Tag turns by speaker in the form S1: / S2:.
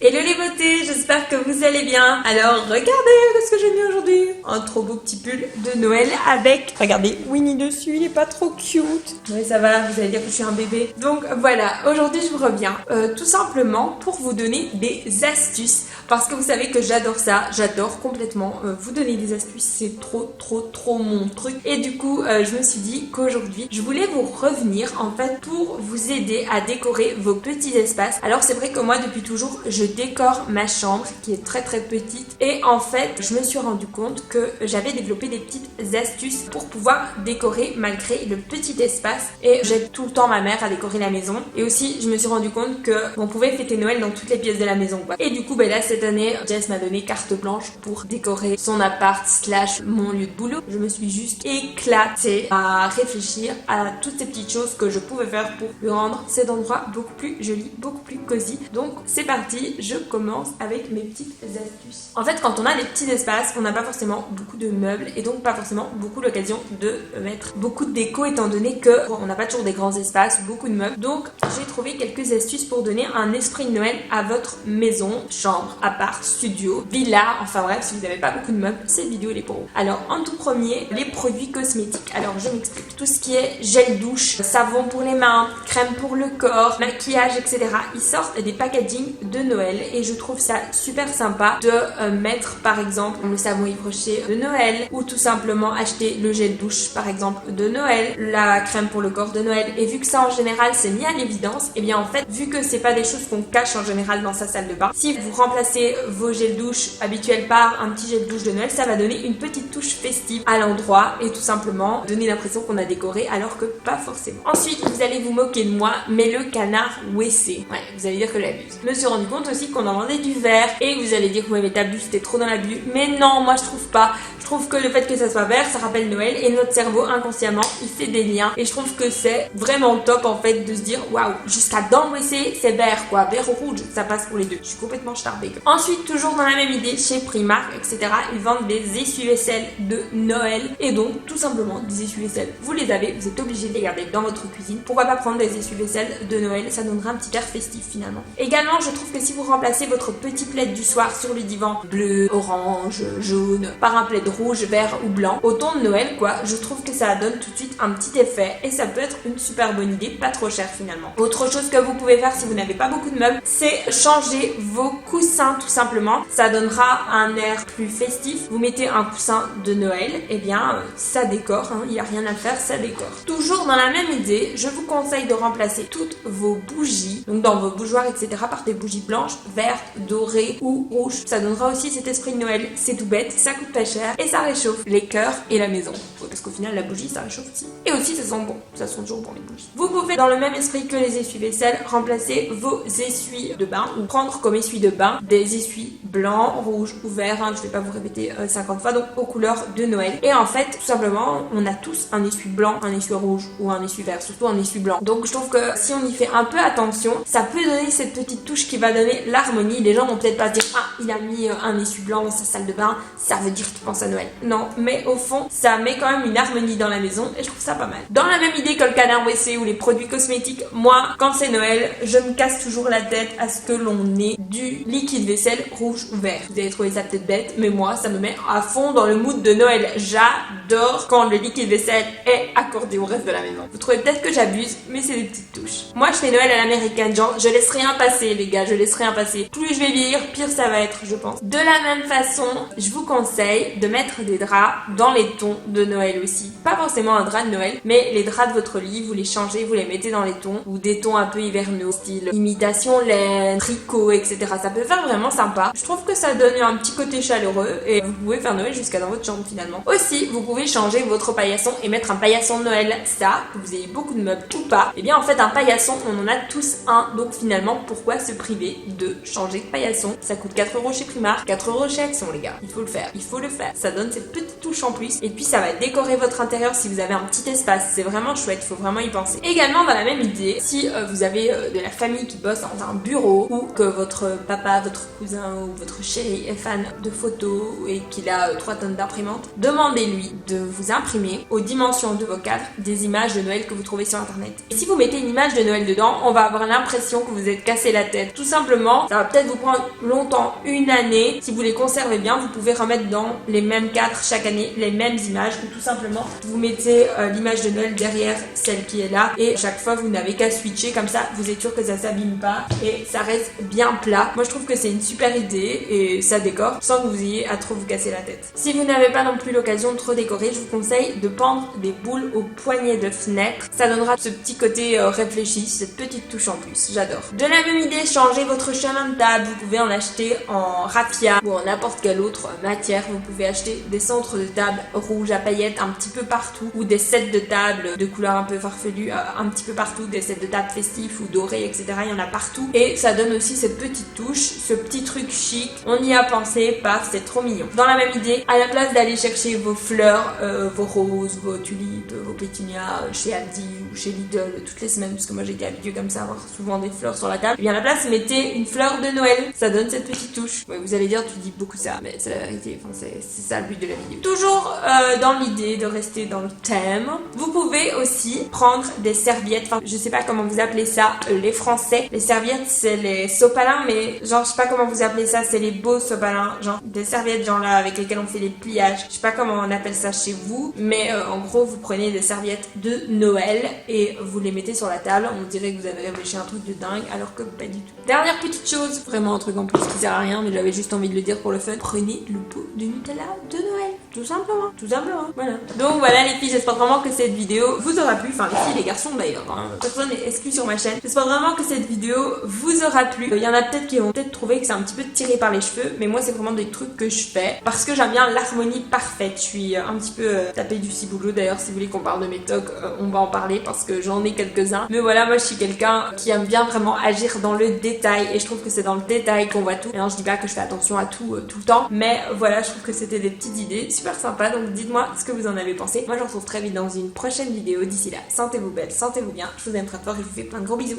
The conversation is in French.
S1: Hello les beautés, j'espère que vous allez bien. Alors regardez ce que j'ai mis aujourd'hui. Un trop beau petit pull de Noël avec, regardez, Winnie dessus, il est pas trop cute. Oui ça va, vous allez dire que je suis un bébé. Donc voilà, aujourd'hui je vous reviens tout simplement pour vous donner des astuces. Parce que vous savez que j'adore ça, j'adore complètement vous donner des astuces, c'est trop mon truc. Et du coup je me suis dit qu'aujourd'hui je voulais vous revenir en fait pour vous aider à décorer vos petits espaces. Alors c'est vrai que moi depuis toujours je décore ma chambre qui est très petite et en fait je me suis rendu compte que j'avais développé des petites astuces pour pouvoir décorer malgré le petit espace et j'aide tout le temps ma mère à décorer la maison. Et aussi je me suis rendu compte que on pouvait fêter Noël dans toutes les pièces de la maison quoi. Et du coup là cette année Jess m'a donné carte blanche pour décorer son appart / mon lieu de boulot. Je me suis juste éclatée à réfléchir à toutes ces petites choses que je pouvais faire pour lui rendre cet endroit beaucoup plus joli, beaucoup plus cosy. Donc c'est parti, je commence avec mes petites astuces. En fait quand on a des petits espaces, on n'a pas forcément beaucoup de meubles et donc pas forcément beaucoup l'occasion de mettre beaucoup de déco étant donné que on n'a pas toujours des grands espaces, beaucoup de meubles. Donc j'ai trouvé quelques astuces pour donner un esprit de Noël à votre maison, chambre, appart, studio, villa, enfin bref, si vous n'avez pas beaucoup de meubles, cette vidéo elle est pour vous. Alors en tout premier, les produits cosmétiques. Alors je m'explique. Tout ce qui est gel douche, savon pour les mains, crème pour le corps, maquillage, etc. Ils sortent des packaging de Noël et je trouve ça super sympa de mettre par exemple le savon Yves Rocher de Noël ou tout simplement acheter le gel douche par exemple de Noël, la crème pour le corps de Noël. Et vu que ça en général c'est mis à l'évidence, et bien en fait vu que c'est pas des choses qu'on cache en général dans sa salle de bain, si vous remplacez vos gels douche habituels par un petit gel douche de Noël, ça va donner une petite touche festive à l'endroit et tout simplement donner l'impression qu'on a décoré alors que pas forcément. Ensuite vous allez vous moquer de moi, mais le canard WC, ouais vous allez dire que j'abuse. Je me suis rendu compte aussi qu'on en vendait du vert et vous allez dire que ouais mais t'abuses, c'était trop dans l'abus, mais non moi je trouve pas. Je trouve que le fait que ça soit vert ça rappelle Noël et notre cerveau inconsciemment il fait des liens et je trouve que c'est vraiment top en fait de se dire waouh jusqu'à dans le WC c'est vert quoi, vert ou rouge ça passe pour les deux. Je suis complètement starbée. Ensuite toujours dans la même idée chez Primark etc ils vendent des essuie-vaisselle de Noël et donc tout simplement des essuie-vaisselle vous les avez, vous êtes obligé de les garder dans votre cuisine. Pourquoi pas prendre des essuie-vaisselle de Noël, ça donnera un petit air festif finalement. Également je trouve que si vous remplacez votre petit plaid du soir sur le divan bleu, orange, jaune par un plaid rouge, vert ou blanc au ton de Noël quoi, je trouve que ça donne tout de suite un petit effet et ça peut être une super bonne idée, pas trop cher finalement. Autre chose que vous pouvez faire si vous n'avez pas beaucoup de meubles, c'est changer vos coussins tout simplement. Ça donnera un air plus festif. Vous mettez un coussin de Noël, et bien ça décore, il n'y a rien à faire, ça décore. Toujours dans la même idée, je vous conseille de remplacer toutes vos bougies, donc dans vos bougeoirs etc par des bougies blanches, vertes, dorées ou rouges. Ça donnera aussi cet esprit de Noël, c'est tout bête, ça coûte pas cher et ça réchauffe les cœurs et la maison. Parce qu'au final la bougie ça réchauffe aussi. Et aussi ça sent bon, ça sent toujours bon les bougies. Vous pouvez dans le même esprit que les essuie-vaisselle remplacer vos essuies de bain ou prendre comme essuie de bain des essuies blancs, rouges ou verts, je vais pas vous répéter 50 fois, donc aux couleurs de Noël. Et en fait tout simplement on a tous un essuie blanc, un essuie rouge ou un essuie vert, surtout un essuie blanc. Donc je trouve que si on y fait un peu attention, ça peut donner cette petite touche qui va donner l'harmonie. Les gens vont peut-être pas se dire ah il a mis un essuie blanc dans sa salle de bain, ça veut dire qu'il pense à Noël. Non, mais au fond ça met quand même une harmonie dans la maison et je trouve ça pas mal. Dans la même idée que le canard WC ou les produits cosmétiques, moi quand c'est Noël je me casse toujours la tête à ce que l'on ait du liquide vaisselle rouge ou vert. Vous allez trouver ça peut-être bête, mais moi ça me met à fond dans le mood de Noël. J'adore quand le liquide vaisselle est accordé au reste de la maison. Vous trouvez peut-être que j'abuse, mais c'est des petites touches. Moi je fais Noël à l'américaine, genre je laisse rien passer les gars, je laisse rien passer. Plus je vais vieillir, pire ça va être je pense. De la même façon, je vous conseille de mettre des draps dans les tons de Noël aussi. Pas forcément un drap de Noël, mais les draps de votre lit, vous les changez, vous les mettez dans les tons ou des tons un peu hivernaux, style imitation laine, tricot, etc. Ça peut faire vraiment sympa. Je trouve que ça donne un petit côté chaleureux et vous pouvez faire Noël jusqu'à dans votre chambre finalement. Aussi, vous pouvez changer votre paillasson et mettre un paillasson de Noël. Ça, que vous ayez beaucoup de meubles ou pas, et bien en fait un paillasson, on en a tous un. Donc finalement, pourquoi se priver de changer de paillasson? Ça coûte 4 € chez Primark, 4 € chez Action les gars. Il faut le faire, il faut le faire. Ça ça donne cette petite touche en plus. Et puis ça va décorer votre intérieur si vous avez un petit espace. C'est vraiment chouette, faut vraiment y penser. Également dans la même idée, si vous avez de la famille qui bosse dans un bureau ou que votre papa, votre cousin ou votre chéri est fan de photos et qu'il a 3 tonnes d'imprimantes, demandez-lui de vous imprimer aux dimensions de vos cadres des images de Noël que vous trouvez sur internet. Et si vous mettez une image de Noël dedans, on va avoir l'impression que vous êtes cassé la tête. Tout simplement, ça va peut-être vous prendre longtemps, une année. Si vous les conservez bien, vous pouvez remettre dans les mêmes cadres chaque année, les mêmes images, ou tout simplement vous mettez l'image de Noël derrière celle qui est là et chaque fois vous n'avez qu'à switcher, comme ça vous êtes sûr que ça s'abîme pas et ça reste bien plat. Moi je trouve que c'est une super idée et ça décore sans que vous ayez à trop vous casser la tête. Si vous n'avez pas non plus l'occasion de trop décorer, je vous conseille de pendre des boules au poignet de fenêtre. Ça donnera ce petit côté réfléchi, cette petite touche en plus. J'adore. De la même idée, changez votre chemin de table. Vous pouvez en acheter en raffia ou en n'importe quelle autre matière. Vous pouvez acheter des centres de table rouges à paillettes un petit peu partout ou des sets de table de couleurs un peu farfelues un petit peu partout, des sets de table festifs ou dorés, etc. Il y en a partout et ça donne aussi cette petite touche, ce petit truc chic. On y a pensé, paf, c'est trop mignon. Dans la même idée, à la place d'aller chercher vos fleurs, vos roses, vos tulipes, vos pétunias chez Aldi ou chez Lidl toutes les semaines, parce que moi j'ai été habituée comme ça à avoir souvent des fleurs sur la table, et bien à la place mettez une fleur de Noël, ça donne cette petite touche. Ouais, vous allez dire tu dis beaucoup ça, mais c'est la vérité, enfin, c'est ça le but de la vidéo. Toujours dans l'idée de rester dans le thème, vous pouvez aussi prendre des serviettes, enfin je sais pas comment vous appelez ça les français, les serviettes c'est les sopalins, mais genre je sais pas comment vous appelez ça, c'est les beaux sopalins, genre des serviettes genre là avec lesquelles on fait les pliages, je sais pas comment on appelle ça chez vous, mais en gros vous prenez des serviettes de Noël et vous les mettez sur la table, on dirait que vous avez réfléchi un truc de dingue alors que pas du tout. Dernière petite chose, vraiment un truc en plus qui sert à rien mais j'avais juste envie de le dire pour le fun, prenez le pot de Nutella de Noël, tout simplement, voilà. Donc voilà les filles, j'espère vraiment que cette vidéo vous aura plu, enfin les filles, les garçons d'ailleurs, hein. Personne n'est exclu sur ma chaîne. J'espère vraiment que cette vidéo vous aura plu. Il y en a peut-être qui vont peut-être trouver que c'est un petit peu tiré par les cheveux, mais moi c'est vraiment des trucs que je fais parce que j'aime bien l'harmonie parfaite. Je suis un petit peu tapée du ciboulot, d'ailleurs si vous voulez qu'on parle de mes tocs, on va en parler parce que j'en ai quelques-uns. Mais voilà, moi je suis quelqu'un qui aime bien vraiment agir dans le détail et je trouve que c'est dans le détail qu'on voit tout. Et non, je dis pas que je fais attention à tout tout le temps, mais voilà, je trouve que c'était des petites idées super sympas, donc dites-moi ce que vous en avez pensé. Moi je vous retrouve très vite dans une prochaine vidéo. D'ici là, sentez-vous belle, sentez-vous bien, je vous aime très fort et je vous fais plein de gros bisous.